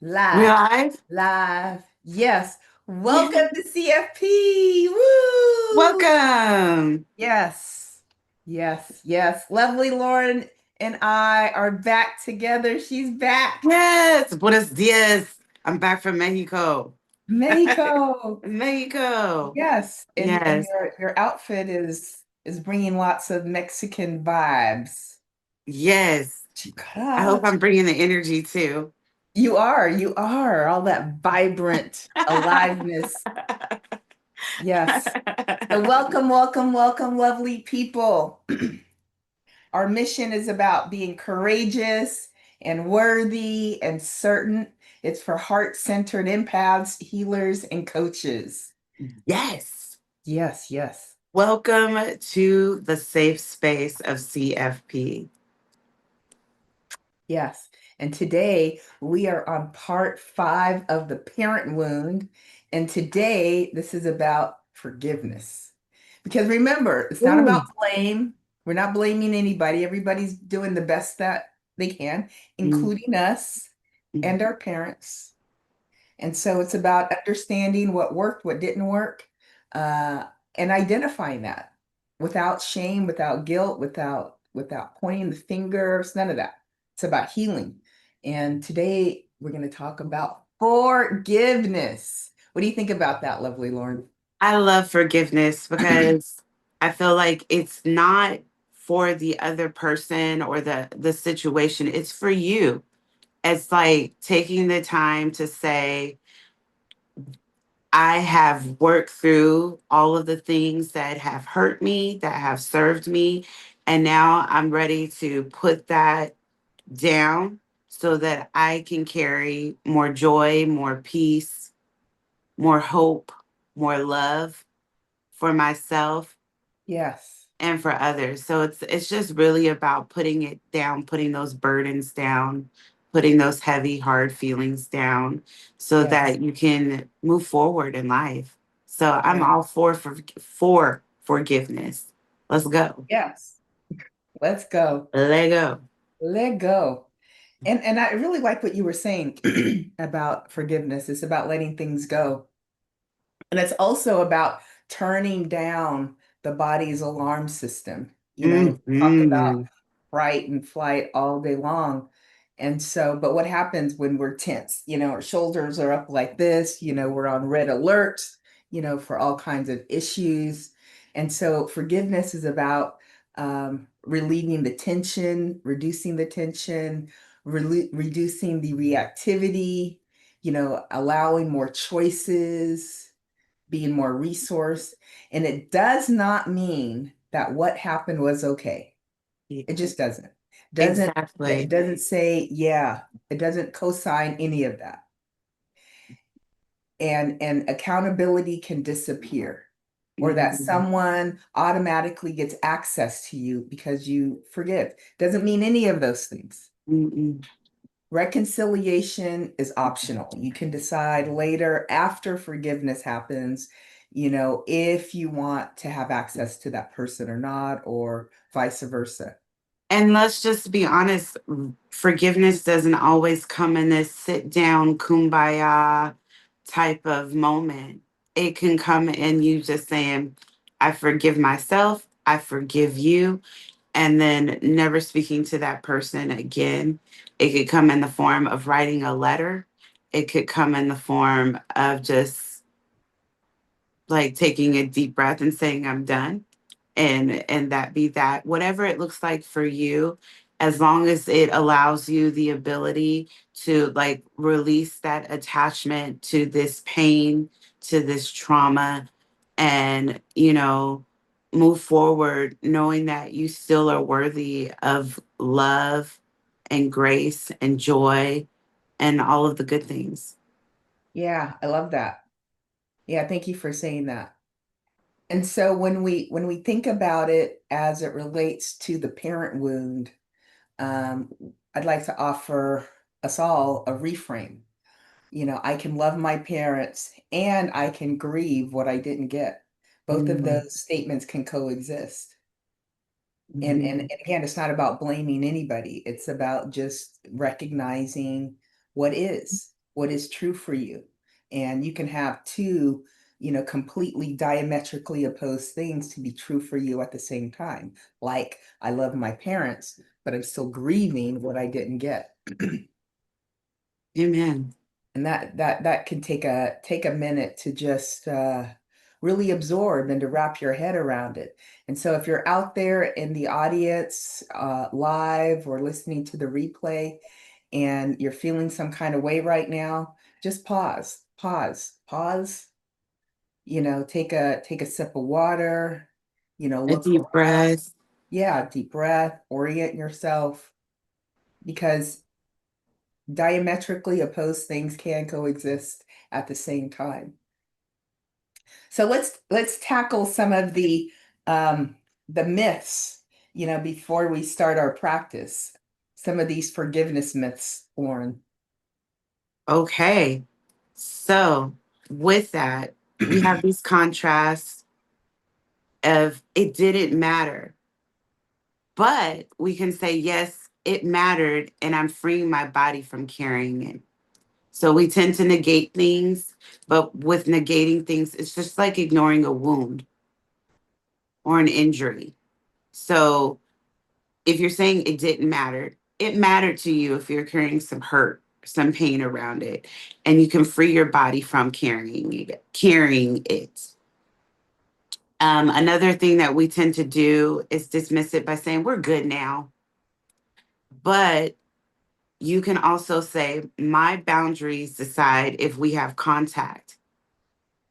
We Live, live? live. Yes. Welcome to CFP. Woo! Welcome. Yes. Yes. Yes. Lovely Lauren and I are back together. She's back. Yes. Buenos dias. I'm back from Mexico. Mexico. Mexico. Yes. And Yes. your outfit is bringing lots of Mexican vibes. Yes. I hope Chikara. I'm bringing the energy too. You are all that vibrant aliveness. Yes. So welcome, welcome, welcome, lovely people. Our mission is about being courageous and worthy and certain. It's for heart-centered empaths, healers, and coaches. Yes. Yes, yes, Welcome to the safe space of CFP. yes. And today we are on part 5 of the parent wound. And today this is about forgiveness. Because remember, it's not about Ooh. blame. We're not blaming anybody. Everybody's doing the best that they can, Mm, including us mm, and our parents. And so it's about understanding what worked, what didn't work, uh, and identifying that without shame, without guilt, without pointing the fingers, none of that. It's about healing. And today we're going to talk about forgiveness. What do you think about that, lovely Lauren? I love forgiveness because I feel like it's not for the other person or the situation. It's for you. It's like taking the time to say, I have worked through all of the things that have hurt me, that have served me, and now I'm ready to put that down so that I can carry more joy, more peace, more hope, more love for myself Yes, and for others. So it's just really about putting it down, putting those burdens down, putting those heavy, hard feelings down so yes, that you can move forward in life. So I'm yeah, all for forgiveness. Let's go. yes. Let's go. Let go. Let go. And I really like what you were saying about forgiveness. It's about letting things go. And it's also about turning down the body's alarm system. Talk about Mm-hmm. fight and flight all day long. And so, but what happens when we're tense? Our shoulders are up like this, we're on red alert, for all kinds of issues. And so forgiveness is about relieving the tension, reducing the tension, reducing the reactivity, allowing more choices, being more resource. And it does not mean that what happened was okay. It just doesn't. It Exactly. doesn't say, yeah, it doesn't co-sign any of that. And accountability can disappear, or that Mm-mm. someone automatically gets access to you because you forgive. Doesn't mean any of those things. Mm-mm. Reconciliation is optional. You can decide later after forgiveness happens, if you want to have access to that person or not, or vice versa. And let's just be honest, forgiveness doesn't always come in this sit down kumbaya type of moment. It can come in you just saying, I forgive myself, I forgive you, and then never speaking to that person again. It could come in the form of writing a letter, it could come in the form of just like taking a deep breath and saying, I'm done, and that be that, whatever it looks like for you, as long as it allows you the ability to like release that attachment to this pain, to this trauma, and move forward knowing that you still are worthy of love and grace and joy and all of the good things. Yeah, I love that. Yeah, thank you for saying that. And so when we think about it as it relates to the parent wound, um, I'd like to offer us all a reframe. I can love my parents and I can grieve what I didn't get. Both of Mhm. those statements can coexist. And Mhm. again, it's not about blaming anybody. It's about just recognizing what is. what is true for you. And you can have two, completely diametrically opposed things to be true for you at the same time. Like, I love my parents, but I'm still grieving what I didn't get. Amen. And that can take a minute to just really absorb and to wrap your head around it. And so if you're out there in the audience, live or listening to the replay, and you're feeling some kind of way right now, just pause. Take a sip of water. A Look deep around. breath. Yeah, deep breath. Orient yourself, because diametrically opposed things can coexist at the same time. So let's tackle some of the myths, before we start our practice. Some of these forgiveness myths, Lauren. Okay. So, with that, we have these contrasts of it didn't matter, but we can say, yes, it mattered, and I'm freeing my body from carrying it. So, we tend to negate things, but with negating things, it's just like ignoring a wound or an injury. So, if you're saying it didn't matter, it mattered to you if you're carrying some hurt, some pain around it, and you can free your body from carrying it. Another thing that we tend to do is dismiss it by saying we're good now. But you can also say my boundaries decide if we have contact,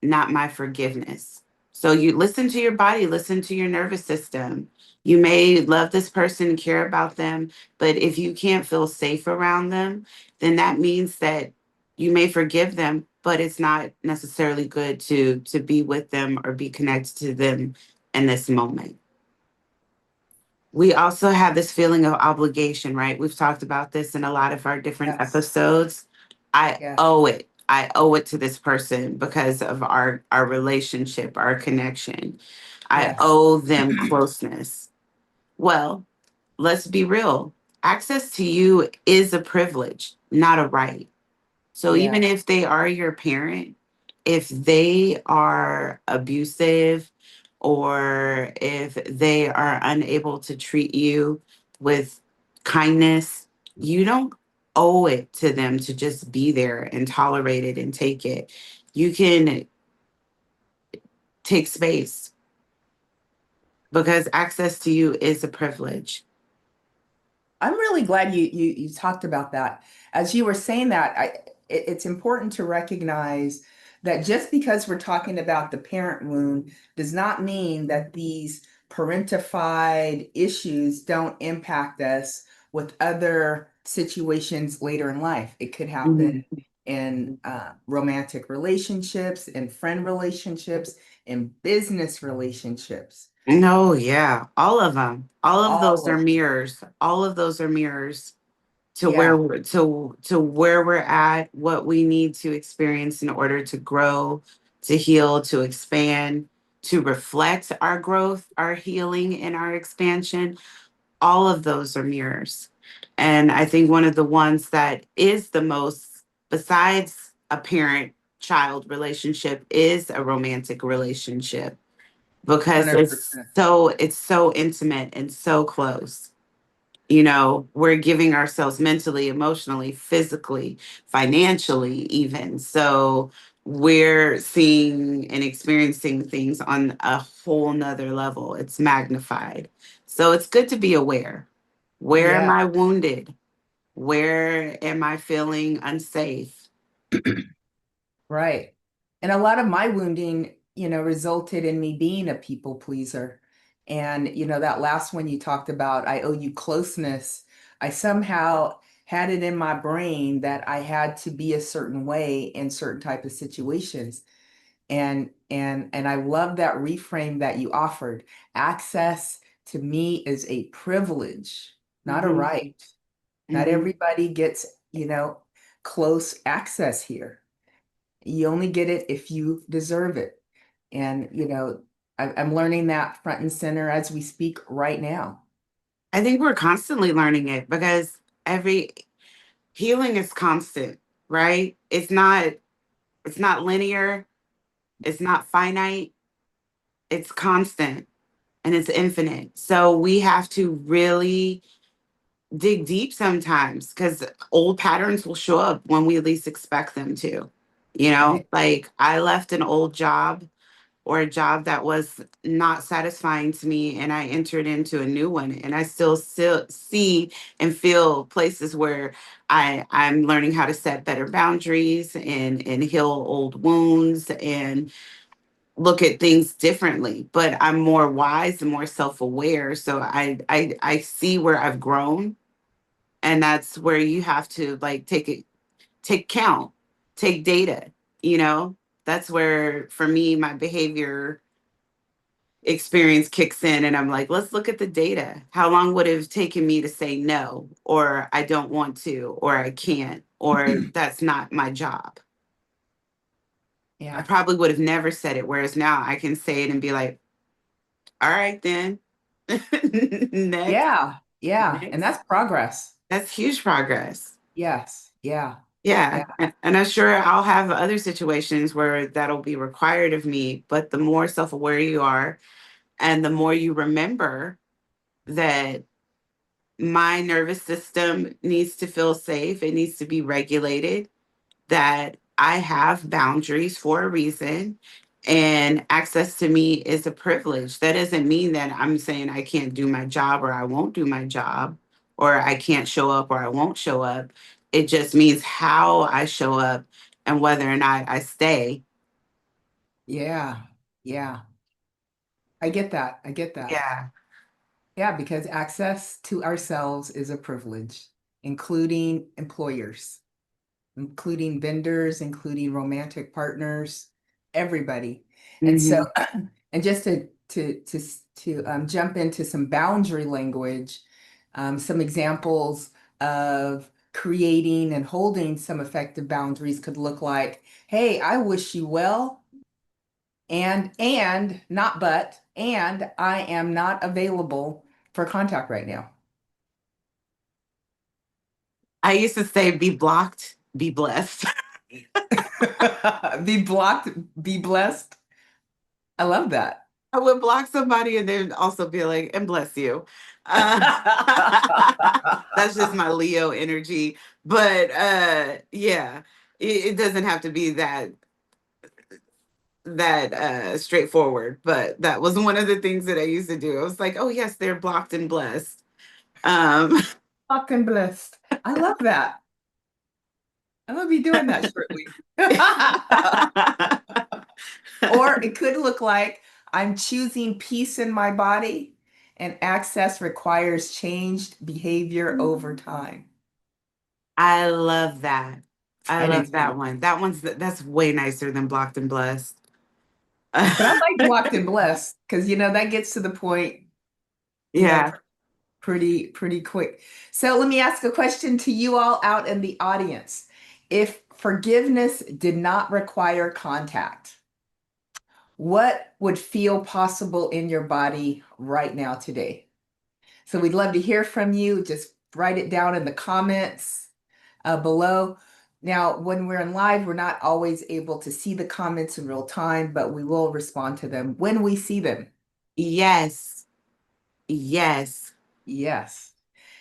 not my forgiveness. So you listen to your body, listen to your nervous system. You may love this person, care about them, but if you can't feel safe around them, then that means that you may forgive them, but it's not necessarily good to be with them or be connected to them in this moment. We also have this feeling of obligation, right? We've talked about this in a lot of our different Yes. episodes. I Yeah. owe it. I owe it to this person because of our relationship, our connection. I Yes. owe them closeness. Well, let's be real. Access to you is a privilege, not a right. So Yeah. even if they are your parent, if they are abusive or if they are unable to treat you with kindness, you don't owe it to them to just be there and tolerate it and take it. You can take space because access to you is a privilege. I'm really glad you talked about that. As you were saying that, it's important to recognize that just because we're talking about the parent wound does not mean that these parentified issues don't impact us with other situations later in life. It could happen Mhm. in romantic relationships, in friend relationships, in business relationships, No, yeah, all of them. All of all those are of them. mirrors. All of those are mirrors to Yeah. where we're at, what we need to experience in order to grow, to heal, to expand, to reflect our growth, our healing, and our expansion. All of those are mirrors. And I think one of the ones that is the most, besides a parent child relationship, is a romantic relationship because it's 100%. so intimate and so close. We're giving ourselves mentally, emotionally, physically, financially, even. So we're seeing and experiencing things on a whole nother level. It's magnified. So it's good to be aware. Where am Yeah. I wounded? Where am I feeling unsafe? Right. And a lot of my wounding, resulted in me being a people pleaser. And, that last one you talked about, I owe you closeness. I somehow had it in my brain that I had to be a certain way in certain type of situations. And I love that reframe that you offered. Access to me is a privilege, not a Hmm. right. Not Hmm. everybody gets, close access here. You only get it if you deserve it. And, I'm learning that front and center as we speak right now. I think we're constantly learning it because every healing is constant, right? It's not linear, it's not finite, it's constant and it's infinite. So we have to really dig deep sometimes because old patterns will show up when we least expect them to. You know, Ye- like I left an old job or a job that was not satisfying to me and I entered into a new one and I still see and feel places where I'm learning how to set better boundaries and heal old wounds and look at things differently, but I'm more wise and more self-aware, so I see where I've grown, and that's where you have to like take count, take data, you know. That's where for me my behavior experience kicks in and I'm like, let's look at the data. How long would it have taken me to say no, or I don't want to, or I can't, or that's not my job? I Yeah. probably would have never said it, whereas now I can say it and be like, all right then. Next. Yeah. Yeah. And Next. that's progress. That's huge progress. Yes. Yeah. Yeah. Yeah. And I'm sure I'll have other situations where that'll be required of me. But the more self aware you are, and the more you remember that my nervous system needs to feel safe, it needs to be regulated, that I have boundaries for a reason and access to me is a privilege. That doesn't mean that I'm saying I can't do my job or I won't do my job or I can't show up or I won't show up. It just means how I show up and whether or not I stay. Yeah. Yeah. I get that. I get that. Yeah. Yeah, because access to ourselves is a privilege, including employers, including vendors, including romantic partners, everybody. And so, Hmm. and just to jump into some boundary language, some examples of creating and holding some effective boundaries could look like, hey, I wish you well, and not but, and I am not available for contact right now. I used to say, be blocked, be blessed. Be blocked, be blessed. I love that. I would block somebody and then also be like, and bless you. That's just my Leo energy. But yeah, it doesn't have to be that straightforward. But that was one of the things that I used to do. I was like, oh yes, they're blocked and blessed. Um, Fucking blessed. I love that. I'm gonna be doing that shortly. Or it could look like I'm choosing peace in my body, and access requires changed behavior over time. I love that. I I do love too. that one. That's way nicer than blocked and blessed. But I like blocked and blessed because that gets to the point, you know, Yeah. pretty quick. So let me ask a question to you all out in the audience. If forgiveness did not require contact, what would feel possible in your body right now today? So we'd love to hear from you. Just write it down in the comments below. Now, when we're in live, we're not always able to see the comments in real time, but we will respond to them when we see them. Yes. Yes. Yes.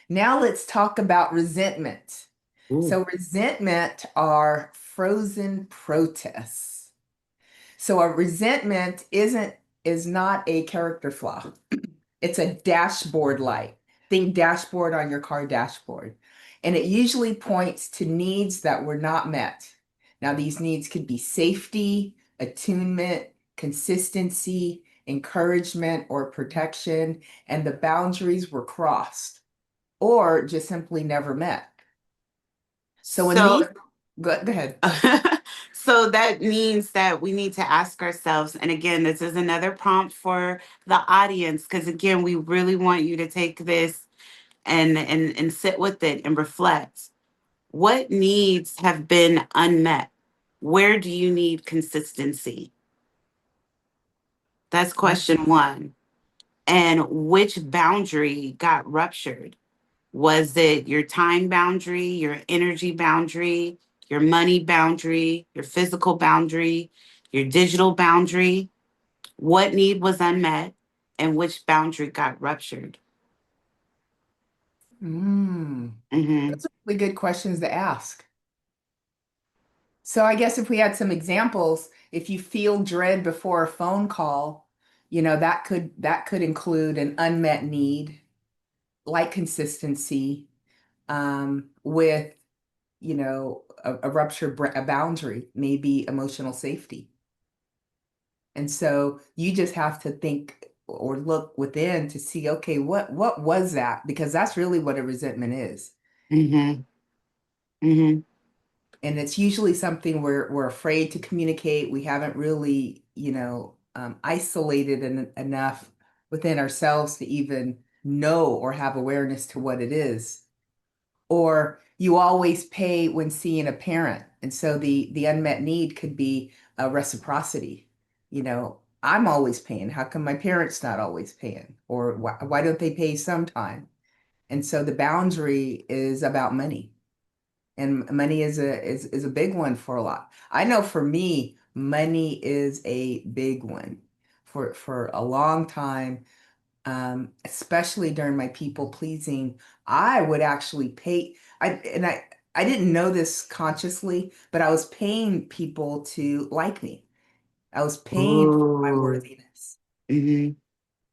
Now let's talk about resentment. Ooh. So resentment are frozen protests. So a resentment is not a character flaw. It's a dashboard light. Think dashboard on your car dashboard. And it usually points to needs that were not met. Now, these needs could be safety, attunement, consistency, encouragement, or protection, and the boundaries were crossed or just simply never met. So when So these, go ahead. so that means that we need to ask ourselves, and again, this is another prompt for the audience, because again, we really want you to take this and sit with it and reflect. What needs have been unmet? Where do you need consistency? That's question one. And which boundary got ruptured? Was it your time boundary, your energy boundary, your money boundary, your physical boundary, your digital boundary. What need was unmet and which boundary got ruptured? Mm. Mm-hmm. Those are really good questions to ask. So I guess if we had some examples, if you feel dread before a phone call, that could include an unmet need, like consistency, with a ruptured a boundary, maybe emotional safety. And so you just have to think or look within to see, okay, what was that? Because that's really what a resentment is. Mm-hmm. Mm-hmm. And it's usually something we're afraid to communicate. We haven't really, isolated enough within ourselves to even know or have awareness to what it is. Or you always pay when seeing a parent, and so the unmet need could be a reciprocity. I'm always paying. How come my parents not always paying? Or why don't they pay sometime? And so the boundary is about money, and money is a big one for a lot. I know for me, money is a big one for a long time, especially during my people pleasing. I would actually pay. I didn't know this consciously, but I was paying people to like me. I was paying for my Ooh. worthiness. Mm-hmm.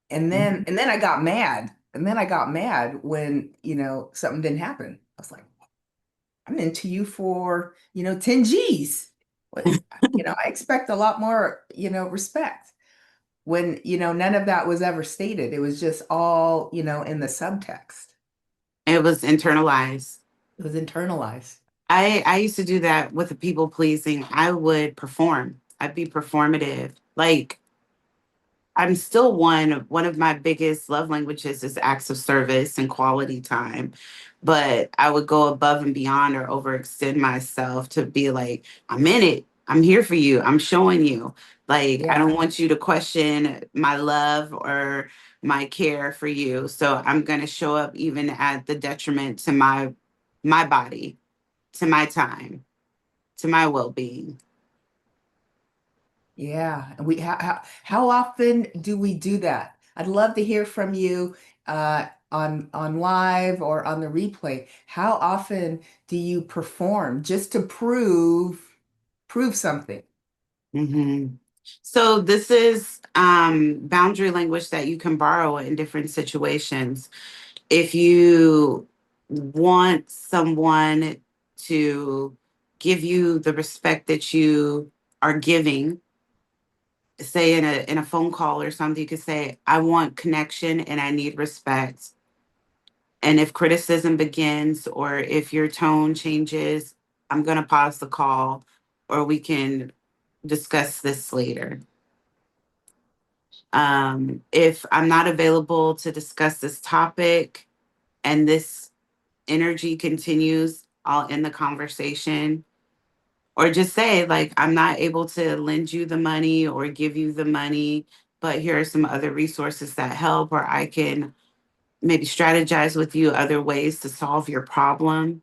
And then I got mad. And then I got mad when, something didn't happen. I was like, I'm into you for, 10 G's. What, I expect a lot more, respect when, none of that was ever stated. It was just all, in the subtext. It was internalized. It was internalized. I used to do that with the people pleasing. I would perform. I'd be performative. Like I'm still one of my biggest love languages is acts of service and quality time. But I would go above and beyond or overextend myself to be like, I'm in it. I'm here for you. I'm showing you. Like I Yeah. don't want you to question my love or my care for you. So I'm gonna show up even at the detriment to my body, to my time, to my well-being. Yeah. And how often do we do that? I'd love to hear from you on live or on the replay. How often do you perform just to prove something? Hmm. So this is boundary language that you can borrow in different situations. If you want someone to give you the respect that you are giving, say in a phone call or something, you could say, I want connection and I need respect. And if criticism begins or if your tone changes, I'm going to pause the call or we can discuss this later. If I'm not available to discuss this topic and this energy continues, I'll end the conversation or just say, like, I'm not able to lend you the money or give you the money, but here are some other resources that help, or I can maybe strategize with you other ways to solve your problem.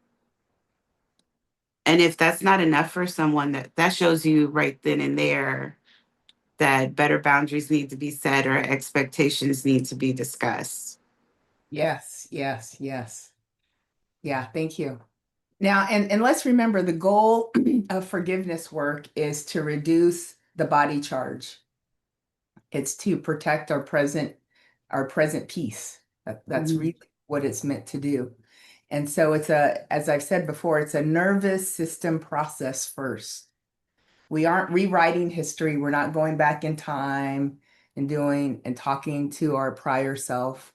And if that's not enough for someone, that shows you right then and there that better boundaries need to be set or expectations need to be discussed. Yes, yes, yes. Yeah, thank you. Now, and let's remember the goal of forgiveness work is to reduce the body charge. It's to protect our present peace. That's Mhm. really what it's meant to do. And so as I've said before, it's a nervous system process first. We aren't rewriting history. We're not going back in time and doing and talking to our prior self.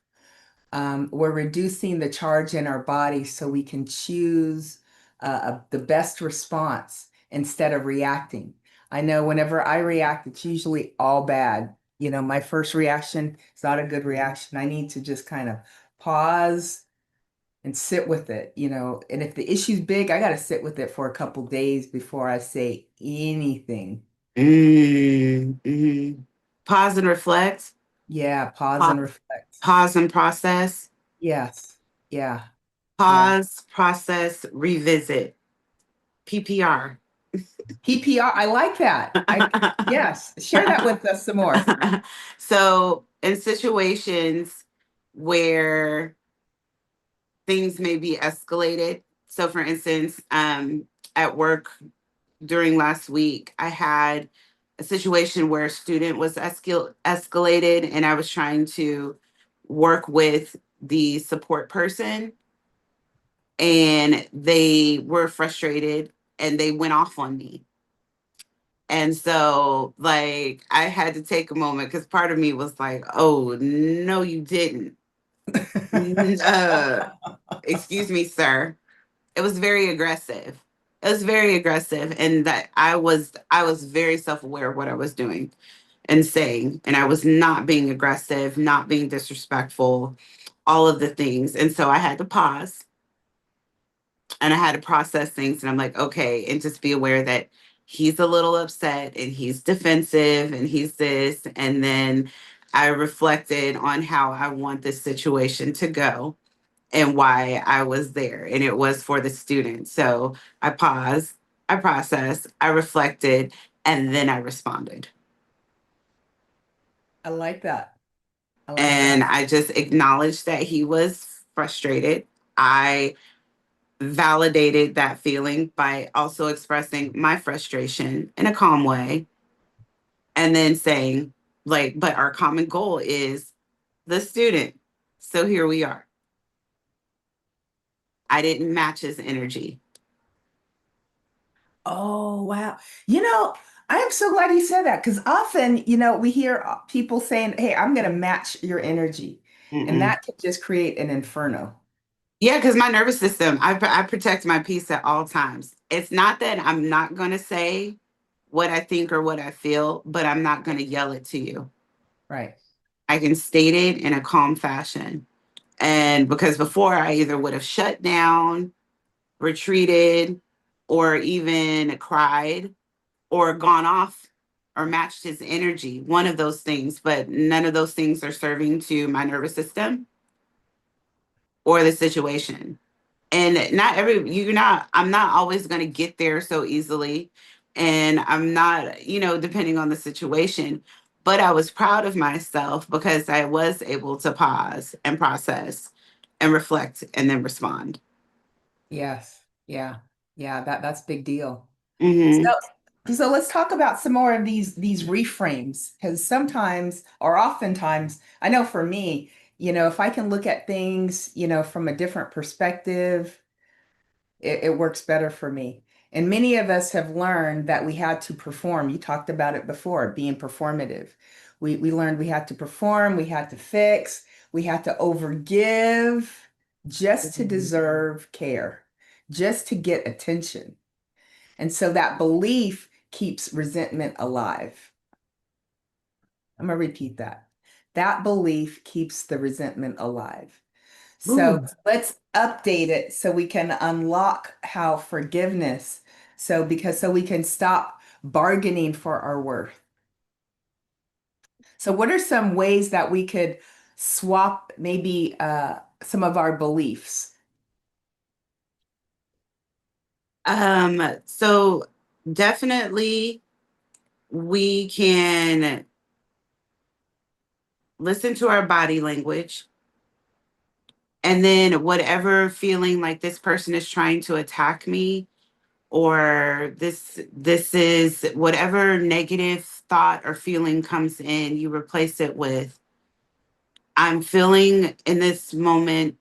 We're reducing the charge in our body so we can choose the best response instead of reacting. I know whenever I react, it's usually all bad. My first reaction is not a good reaction. I need to just kind of pause and sit with it. And if the issue's big, I got to sit with it for a couple days before I say anything. Mm-hmm. Pause and reflect. Yeah, pause and Pa- reflect. Pause and process. Yes. Yeah. Yeah. Pause, process, revisit. PPR. PPR. I like that. Yes, share that with us some more. So, in situations where things may be escalated, so for instance, at work during last week, I had a situation where a student was escalated, and I was trying to work with the support person, and they were frustrated and they went off on me. And so, like, I had to take a moment because part of me was like, oh, no, you didn't. Uh, excuse me, sir. It was very aggressive. It was very aggressive. And that I was very self-aware of what I was doing and saying. And I was not being aggressive, not being disrespectful, all of the things. And so I had to pause and I had to process things. And I'm like, okay, and just be aware that he's a little upset and he's defensive and he's this. And then I reflected on how I want this situation to go and why I was there. And it was for the student. So I paused, I processed, I reflected, and then I responded. I like that. I like And that. I just acknowledged that he was frustrated. I validated that feeling by also expressing my frustration in a calm way and then saying, like, but our common goal is the student. So here we are. I didn't match his energy. Oh, wow. You know, I am so glad you said that because often, we hear people saying, "Hey, I'm going to match your energy." And Mm-mm. that can just create an inferno. Yeah, because my nervous system, I protect my peace at all times. It's not that I'm not going to say what I think or what I feel, but I'm not going to yell it to you. Right. I can state it in a calm fashion. And because before I either would have shut down, retreated, or even cried, or gone off or matched his energy, one of those things, but none of those things are serving to my nervous system or the situation. And not every you're not I'm not always going to get there so easily, and I'm not, depending on the situation, but I was proud of myself because I was able to pause and process and reflect and then respond. Yes. Yeah. Yeah, that's big deal. So Hmm. so let's talk about some more of these reframes because sometimes or oftentimes, I know for me, if I can look at things, from a different perspective, it works better for me. And many of us have learned that we had to perform. You talked about it before, being performative. We learned we had to perform, we had to fix, we had to overgive just to deserve care, just to get attention. And so that belief keeps resentment alive. I'm going to repeat that. That belief keeps the resentment alive. So Ooh. let's update it so we can unlock how forgiveness, so we can stop bargaining for our worth. So what are some ways that we could swap maybe some of our beliefs? So definitely we can listen to our body language, and then whatever feeling like this person is trying to attack me, or this is whatever negative thought or feeling comes in, you replace it with, I'm feeling in this moment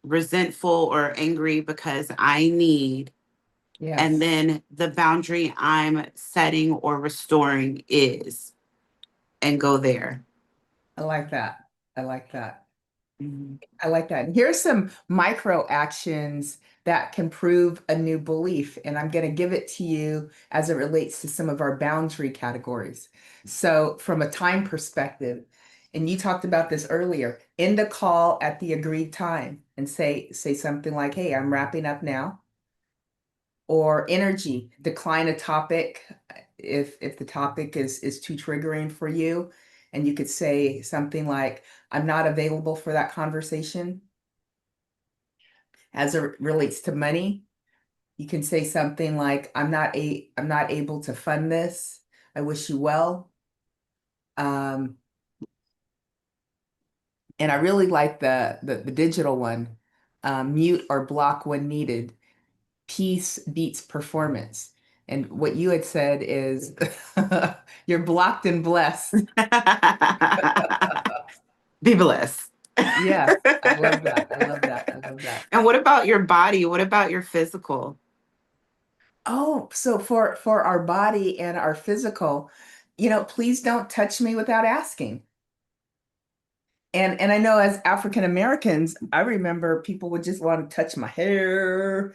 resentful or angry because I need, and Yes, then the boundary I'm setting or restoring is, and go there. I like that. I like that. Mhm. I like that. And here's some micro actions that can prove a new belief. And I'm going to give it to you as it relates to some of our boundary categories. So, from a time perspective, and you talked about this earlier, end a call at the agreed time and say something like, "Hey, I'm wrapping up now." Or energy, decline a topic if the topic is too triggering for you. And you could say something like, "I'm not available for that conversation." As it relates to money, You can say something like, I'm not able to fund this. I wish you well. Um, and I really like the digital one, mute or block when needed. Peace beats performance. And what you had said is you're blocked and blessed. Be blessed. Yes, I love that. I love that. I love that. And what about your body? What about your physical? Oh, so for our body and our physical, please don't touch me without asking. And I know as African Americans, I remember people would just want to touch my hair.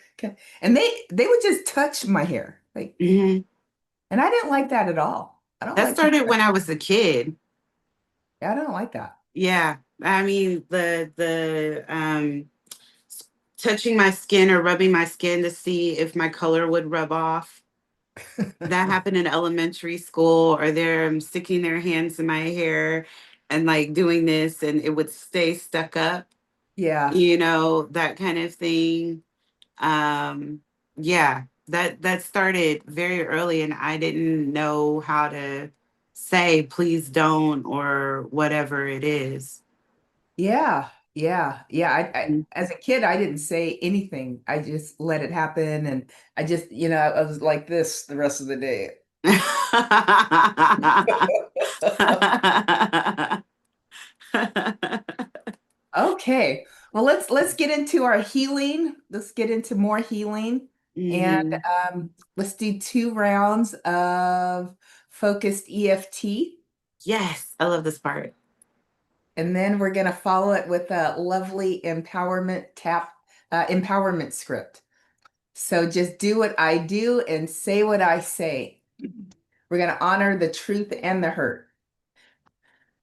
And they would just touch my hair. Like, Mhm. and I didn't like that at all. I don't That like people started when touching I my was a kid. hair. I don't like that. Yeah. I mean, touching my skin or rubbing my skin to see if my color would rub off. That happened in elementary school, or they're sticking their hands in my hair and like doing this and it would stay stuck up, Yeah. that kind of thing. Um, yeah, that started very early and I didn't know how to say please don't or whatever it is. Yeah. Yeah. Yeah. Mm. As a kid, I didn't say anything. I just let it happen. And I just, I was like this the rest of the day. Okay. Well, let's get into our healing. Let's get into more healing. And Mhm. let's do 2 rounds of focused EFT. Yes, I love this part. And then we're going to follow it with a lovely empowerment script. So just do what I do and say what I say. We're going to honor the truth and the hurt.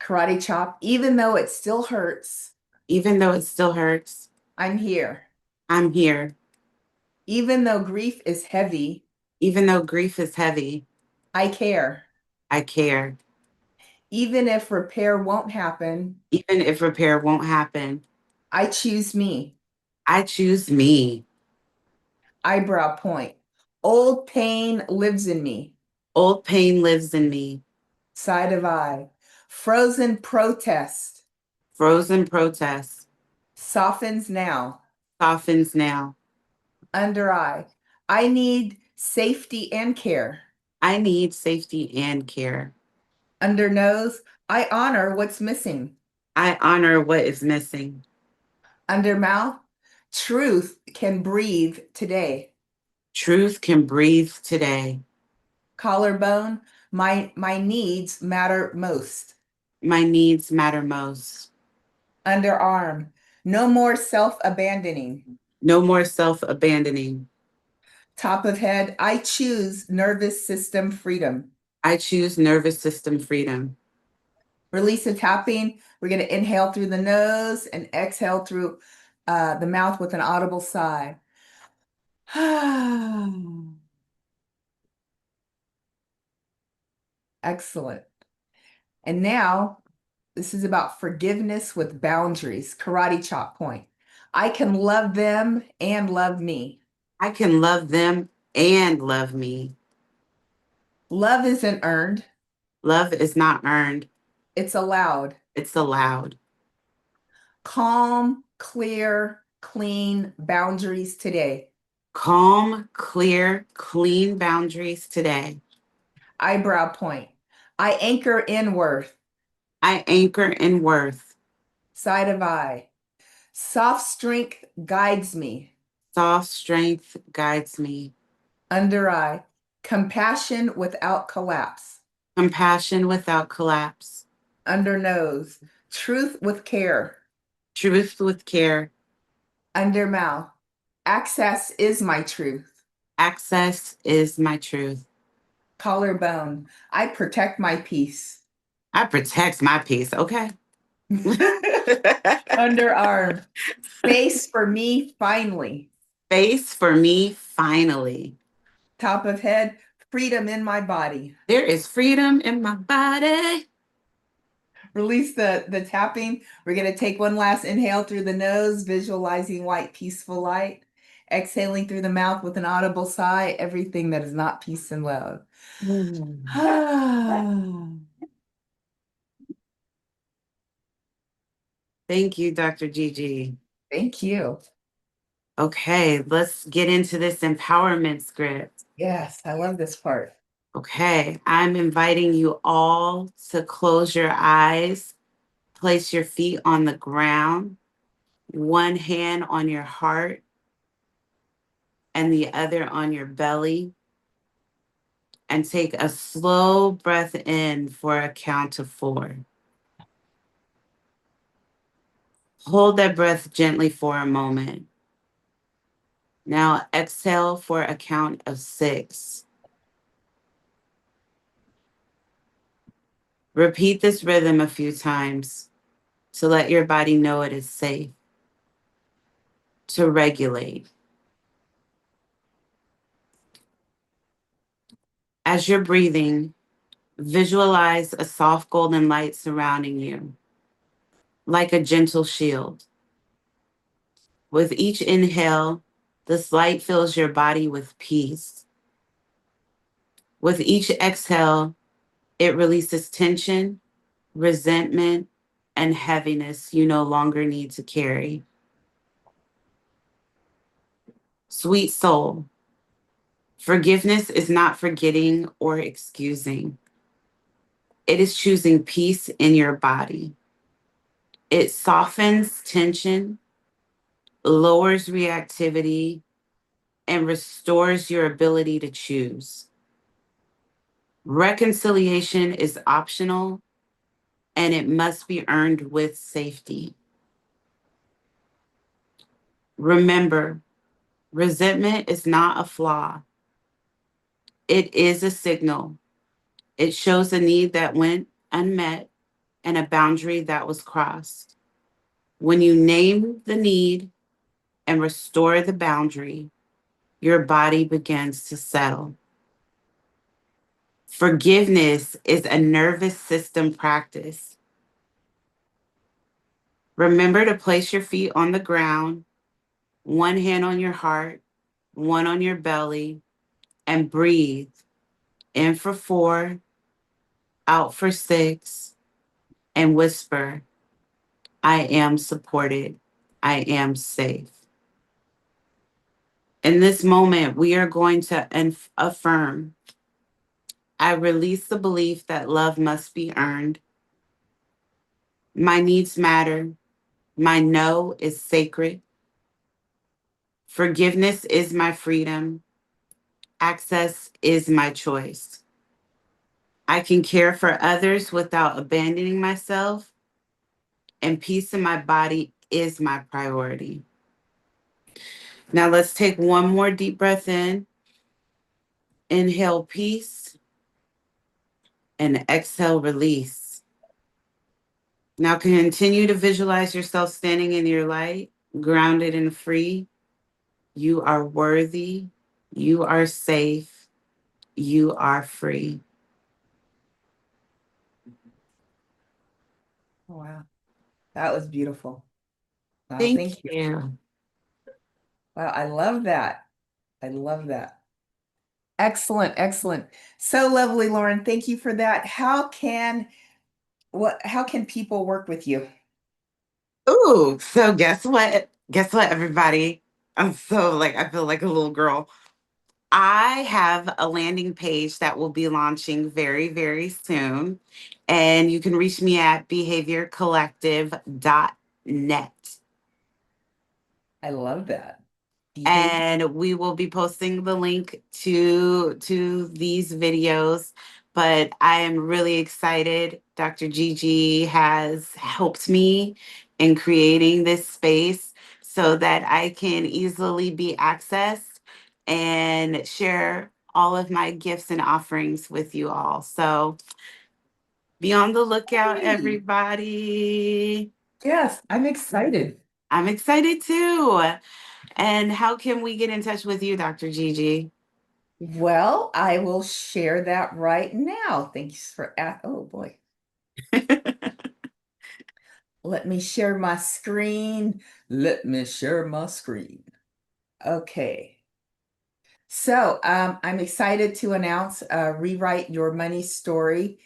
Karate chop, even though it still hurts, Even though it still hurts, I'm here. I'm here. Even though grief is heavy, Even though grief is heavy, I care. I care. Even if repair won't happen, Even if repair won't happen, I choose me. I choose me. Eyebrow point. Old pain lives in me. Old pain lives in me. Side of eye. Frozen protest. Frozen protest Softens now. softens now. Under eye. I need safety and care. I need safety and care. Under nose. I honor what's missing. I honor what is missing. Under mouth. Truth can breathe today. Truth can breathe today. Collarbone. My needs matter most. My needs matter most. Underarm. No more self-abandoning. No more self abandoning. Top of head. I choose nervous system freedom. I choose nervous system freedom. Release the tapping. We're going to inhale through the nose and exhale through the mouth with an audible sigh. Excellent. And now this is about forgiveness with boundaries. Karate chop point. I can love them and love me. I can love them and love me. Love isn't earned, Love is not earned, it's allowed. it's allowed. Calm, clear, clean boundaries today. Calm, clear, clean boundaries today. Eyebrow point. I anchor in worth. I anchor in worth. Side of eye. Soft strength guides me. Soft strength guides me. Under eye. Compassion without collapse. Compassion without collapse. Under nose. Truth with care. Truth with care. Under mouth. Access is my truth. Access is my truth. Collarbone. I protect my peace. I protect my peace, okay? Underarm. Space for me finally. Space for me, finally. Top of head. Freedom in my body. There is freedom in my body. Release the tapping. We're going to take one last inhale through the nose, visualizing white, peaceful light. exhaling through the mouth with an audible sigh, everything that is not peace and love. Mm. Ah, Thank you, Dr. Gigi. thank you. Okay, let's get into this empowerment script. Yes, I love this part. Okay, I'm inviting you all to close your eyes, place your feet on the ground, one hand on your heart and the other on your belly, and take a slow breath in for a count of 4. Hold that breath gently for a moment. Now exhale for a count of 6. Repeat this rhythm a few times to let your body know it is safe, to regulate. As you're breathing, visualize a soft golden light surrounding you, like a gentle shield. With each inhale, this light fills your body with peace. With each exhale, it releases tension, resentment, and heaviness you no longer need to carry. Sweet soul, forgiveness is not forgetting or excusing. It is choosing peace in your body. It softens tension, lowers reactivity, and restores your ability to choose. Reconciliation is optional and it must be earned with safety. Remember, resentment is not a flaw, it is a signal. It shows a need that went unmet and a boundary that was crossed. When you name the need and restore the boundary, your body begins to settle. Forgiveness is a nervous system practice. Remember to place your feet on the ground, one hand on your heart, one on your belly, and breathe in for 4, out for 6, and whisper, I am supported. I am safe. In this moment, we are going to affirm I release the belief that love must be earned. My needs matter. My no is sacred. Forgiveness is my freedom. Access is my choice. I can care for others without abandoning myself, and peace in my body is my priority. Now let's take one more deep breath in. Inhale peace and exhale release. Now continue to visualize yourself standing in your light, grounded and free. You are worthy. You are safe. You are free. Oh, wow. That was beautiful. Wow, Thank thank you. you. Wow, I love that. I love that. Excellent, excellent. So lovely, Lauren. Thank you for that. How can people work with you? Ooh, so guess what? Guess what, everybody? I'm so like, I feel like a little girl. I have a landing page that will be launching very, very soon. And you can reach me at behaviorcollective.net. I love that. Behavior. And we will be posting the link to these videos. But I am really excited. Dr. Gigi has helped me in creating this space so that I can easily be accessed and share all of my gifts and offerings with you all. So be on the lookout, Hey. everybody. Yes, I'm excited. I'm excited too. And how can we get in touch with you, Dr. Gigi? Well, I will share that right now. Thanks for oh boy. Let me share my screen. Let me share my screen. Okay. So I'm excited to announce Rewrite Your Money Story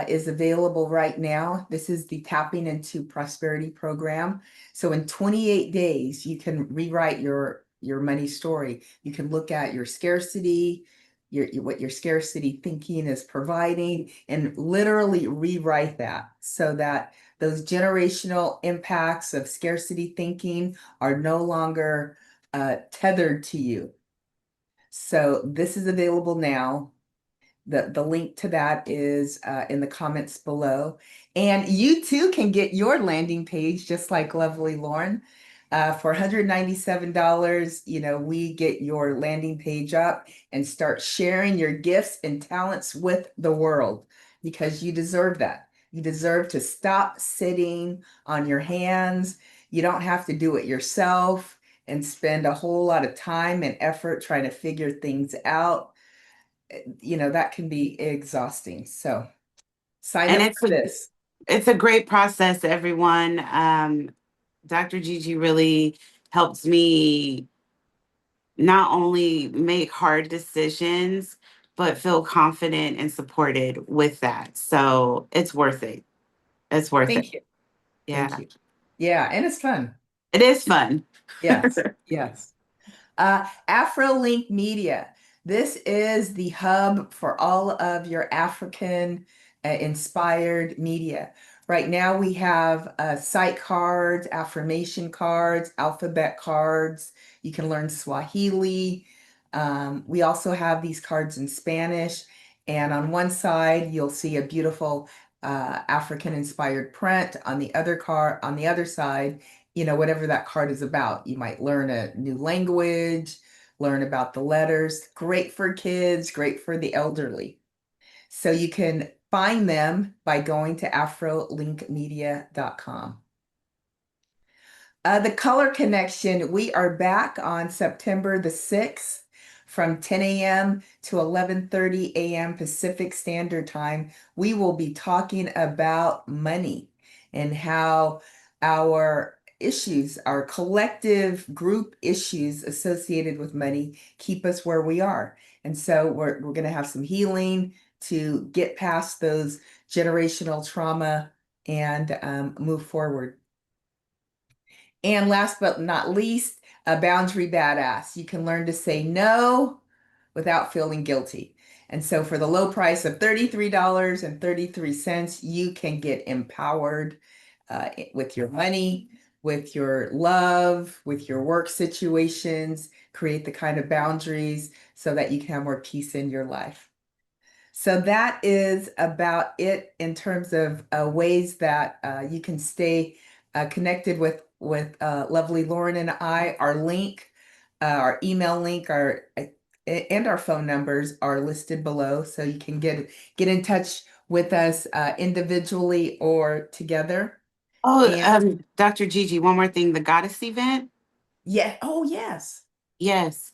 is available right now. This is the Tapping into Prosperity program. So in 28 days, you can rewrite your money story. You can look at your scarcity, what your scarcity thinking is providing, and literally rewrite that so that those generational impacts of scarcity thinking are no longer tethered to you. So this is available now. The link to that is in the comments below. And you too can get your landing page just like lovely Lauren. For $197, we get your landing page up and start sharing your gifts and talents with the world because you deserve that. You deserve to stop sitting on your hands. You don't have to do it yourself and spend a whole lot of time and effort trying to figure things out. That can be exhausting. So sign And up for this. it's a great process, everyone. Dr. Gigi really helps me not only make hard decisions, but feel confident and supported with that. So it's worth it. It's worth it. Thank you. Thank Yeah. you. Yeah, and it's fun. It is fun. Yes, yes. AfroLink Media. This is the hub for all of your African inspired media. Right now, we have sight cards, affirmation cards, alphabet cards. You can learn Swahili. We also have these cards in Spanish. And on one side, you'll see a beautiful African inspired print. On the other side, whatever that card is about. You might learn a new language, learn about the letters. Great for kids, great for the elderly. So you can find them by going to afrolinkmedia.com. The Color Connection, we are back on September the 6th from 10 a.m. to 11:30 a.m. Pacific Standard Time. We will be talking about money and how our issues, our collective group issues associated with money keep us where we are. And so we're going to have some healing to get past those generational trauma and move forward. And last but not least, a boundary badass. You can learn to say no without feeling guilty. And so for the low price of $33.33, you can get empowered with your money, with your love, with your work situations, create the kind of boundaries so that you can have more peace in your life. So that is about it in terms of ways that you can stay connected with lovely Lauren and I. Our link, our email link, and our phone numbers are listed below, so you can get in touch with us individually or together. Oh, And Dr. Gigi, one more thing. The goddess event. yeah, oh yes, Yes.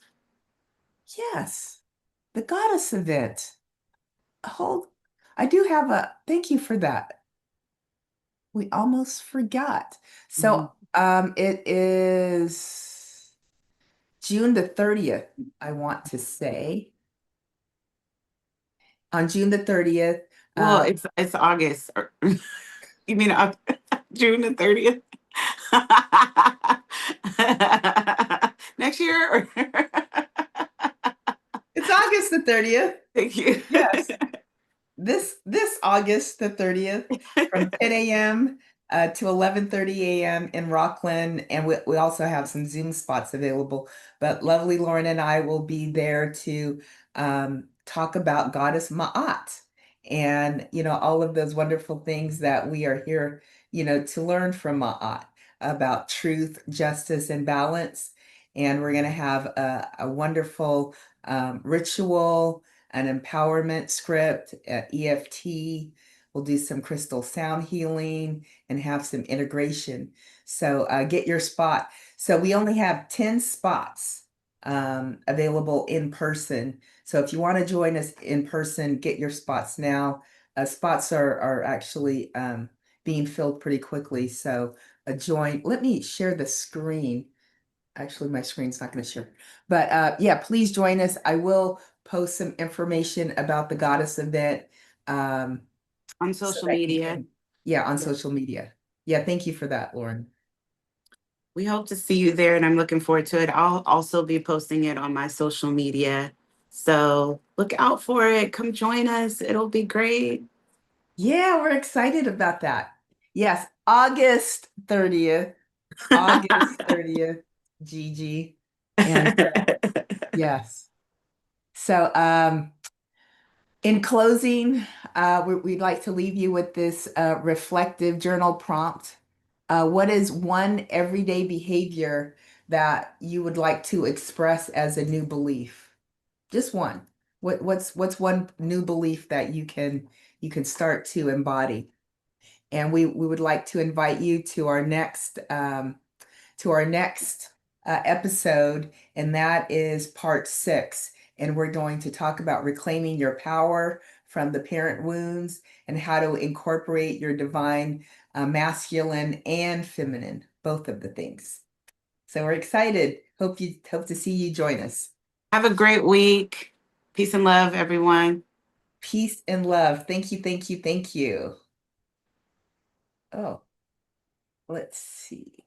yes, the goddess event. Hold, I do have a thank you for that. We almost forgot. Mhm. So it is June the 30th, I want to say. On June the 30th. Well, Uh, it's August. You mean June the 30th? Next year? it's August the 30th. Thank you. Yes. This August the 30th from 10 a.m. To 11:30 a.m. in Rockland. And we also have some Zoom spots available. But lovely Lauren and I will be there to talk about Goddess Ma'at and, all of those wonderful things that we are here, to learn from Ma'at about truth, justice, and balance. And we're going to have a wonderful ritual, an empowerment script, EFT. We'll do some crystal sound healing and have some integration. So get your spot. So we only have 10 spots available in person. So if you want to join us in person, get your spots now. Spots are actually being filled pretty quickly. So join. Let me share the screen. Actually, my screen's not going to show. But yeah, please join us. I will post some information about the goddess event On so social that you media. can, yeah, on Yeah. social media. Yeah, thank you for that, Lauren. We hope to see you there, and I'm looking forward to it. I'll also be posting it on my social media. So look out for it. Come join us. It'll be great. Yeah, we're excited about that. Yes, August 30th. August 30th, Gigi. And yes. So in closing, we'd like to leave you with this reflective journal prompt. What is one everyday behavior that you would like to express as a new belief? Just one. What's one new belief that you can start to embody? And we would like to invite you to our next episode, and that is part 6. And we're going to talk about reclaiming your power from the parent wounds and how to incorporate your divine masculine and feminine, both of the things. So we're excited. Hope to see you join us. Have a great week. Peace and love, everyone. Peace and love. Thank you, thank you, thank you. Oh, let's see.